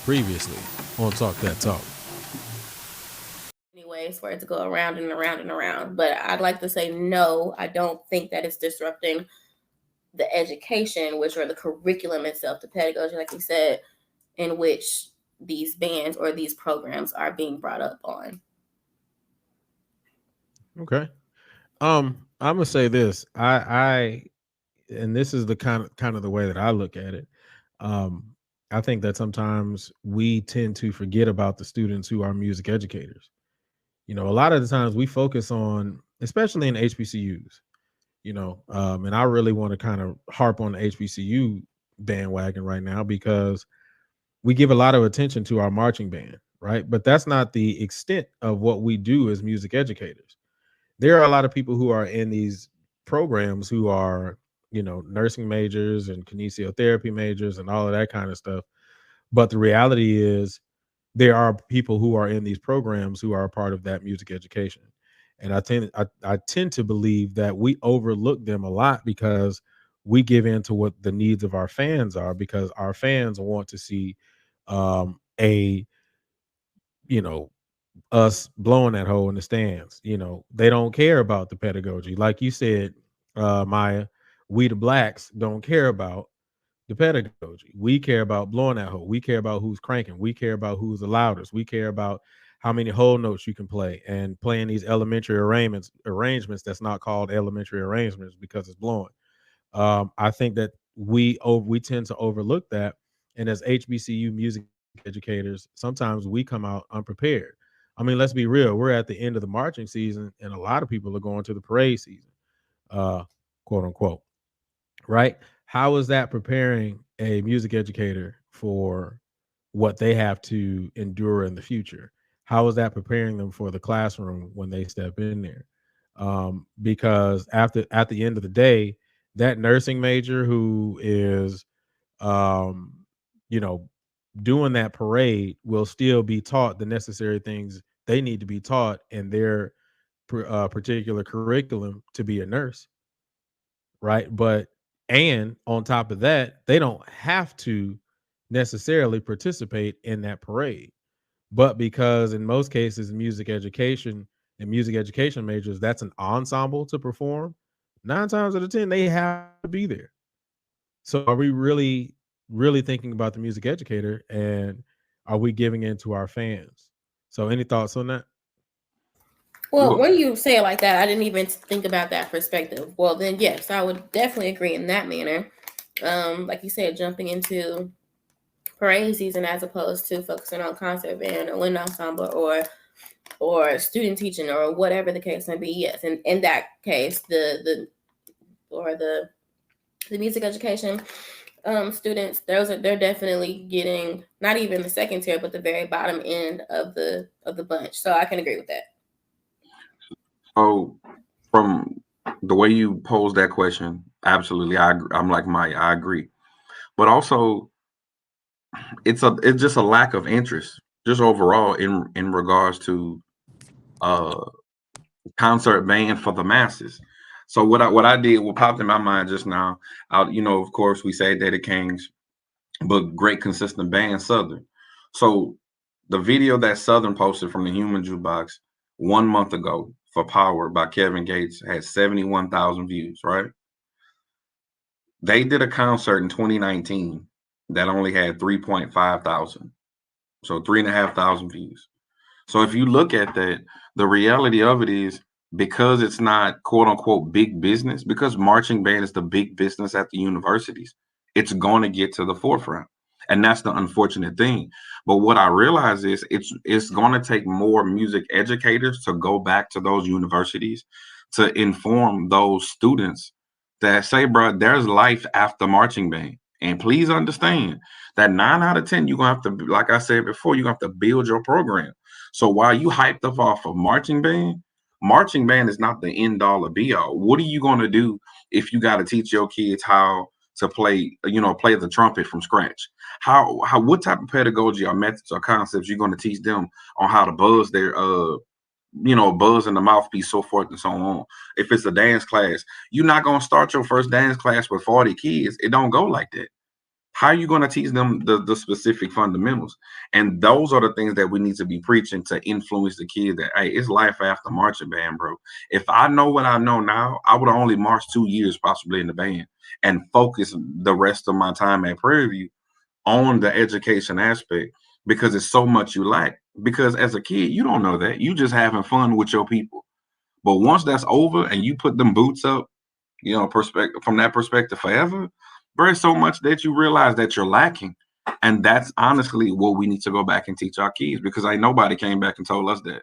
previously on Talk That Talk. Anyways, for it to go around and around and around. But I'd like to say no, I don't think that it's disrupting the education, which or the curriculum itself, the pedagogy, like you said, in which these bands or these programs are being brought up on. Okay. I'm gonna say this. And this is the kind of the way that I look at it. Um, I think that sometimes we tend to forget about the students who are music educators. A lot of the times we focus on, especially in HBCUs, and I really want to kind of harp on the HBCU bandwagon right now because we give a lot of attention to our marching band, right? But that's not the extent of what we do as music educators. There are a lot of people who are in these programs who are, nursing majors and kinesiotherapy majors and all of that kind of stuff. But the reality is there are people who are in these programs who are a part of that music education. And I tend to believe that we overlook them a lot because we give in to what the needs of our fans are, because our fans want to see a you know us blowing that hole in the stands. They don't care about the pedagogy. Like you said, Maya, we the blacks don't care about the pedagogy. We care about blowing that hole. We care about who's cranking. We care about who's the loudest. We care about how many whole notes you can play and playing these elementary arrangements that's not called elementary arrangements because it's blowing. I think that we tend to overlook that, and as HBCU music educators, sometimes we come out unprepared. I mean, let's be real. We're at the end of the marching season, and a lot of people are going to the parade season, uh, quote unquote. Right? How is that preparing a music educator for what they have to endure in the future? How is that preparing them for the classroom when they step in there? Because at the end of the day, that nursing major who is, um, you know, doing that parade will still be taught the necessary things they need to be taught in their particular curriculum to be a nurse, right? But and on top of that, they don't have to necessarily participate in that parade. But because in most cases, music education and music education majors, that's an ensemble to perform. 9 times out of 10, they have to be there. So are we really thinking about the music educator, and are we giving in to our fans? So any thoughts on that? Well, Well, when you say it like that, I didn't even think about that perspective. Well, then yes, I would definitely agree in that manner. Like you said, jumping into parade season as opposed to focusing on concert band or wind ensemble or student teaching or whatever the case may be. Yes, and in that case, the music education students, they're definitely getting not even the second tier, but the very bottom end of the bunch. So I can agree with that. so from the way you pose that question, absolutely, I'm like Mike, I agree. But also, it's just a lack of interest, just overall in regards to uh concert band for the masses. So what I did, what popped in my mind just now, of course we say that it Kings, but great consistent band Southern. So the video that Southern posted from the Human Jukebox 1 month ago for Power by Kevin Gates had 71,000 views, right? They did a concert in 2019 that only had 3.5 thousand. So 3,500 views. So if you look at that, the reality of it is, because it's not quote unquote big business, because marching band is the big business at the universities, it's going to get to the forefront. And that's the unfortunate thing. But what I realize is it's going to take more music educators to go back to those universities to inform those students that say, bro, there's life after marching band. And please understand that 9 out of 10, you're going to have to, like I said before, you're going to have to build your program. So while you hyped up off of marching band is not the end all or be all. What are you going to do if you got to teach your kids how to play the trumpet from scratch? What type of pedagogy or methods or concepts you're going to teach them on how to buzz their buzz in the mouthpiece, so forth and so on. If it's a dance class, you're not going to start your first dance class with 40 kids. It don't go like that. How are you going to teach them the specific fundamentals? And those are the things that we need to be preaching to influence the kids that, hey, it's life after marching band, bro. If I know what I know now, I would have only marched 2 years possibly in the band and focus the rest of my time at Prairie View on the education aspect, because it's so much you lack. Because as a kid, you don't know that. You just having fun with your people. But once that's over and you put them boots up, perspective from that perspective forever, there's so much that you realize that you're lacking. And that's honestly what we need to go back and teach our kids, because nobody came back and told us that.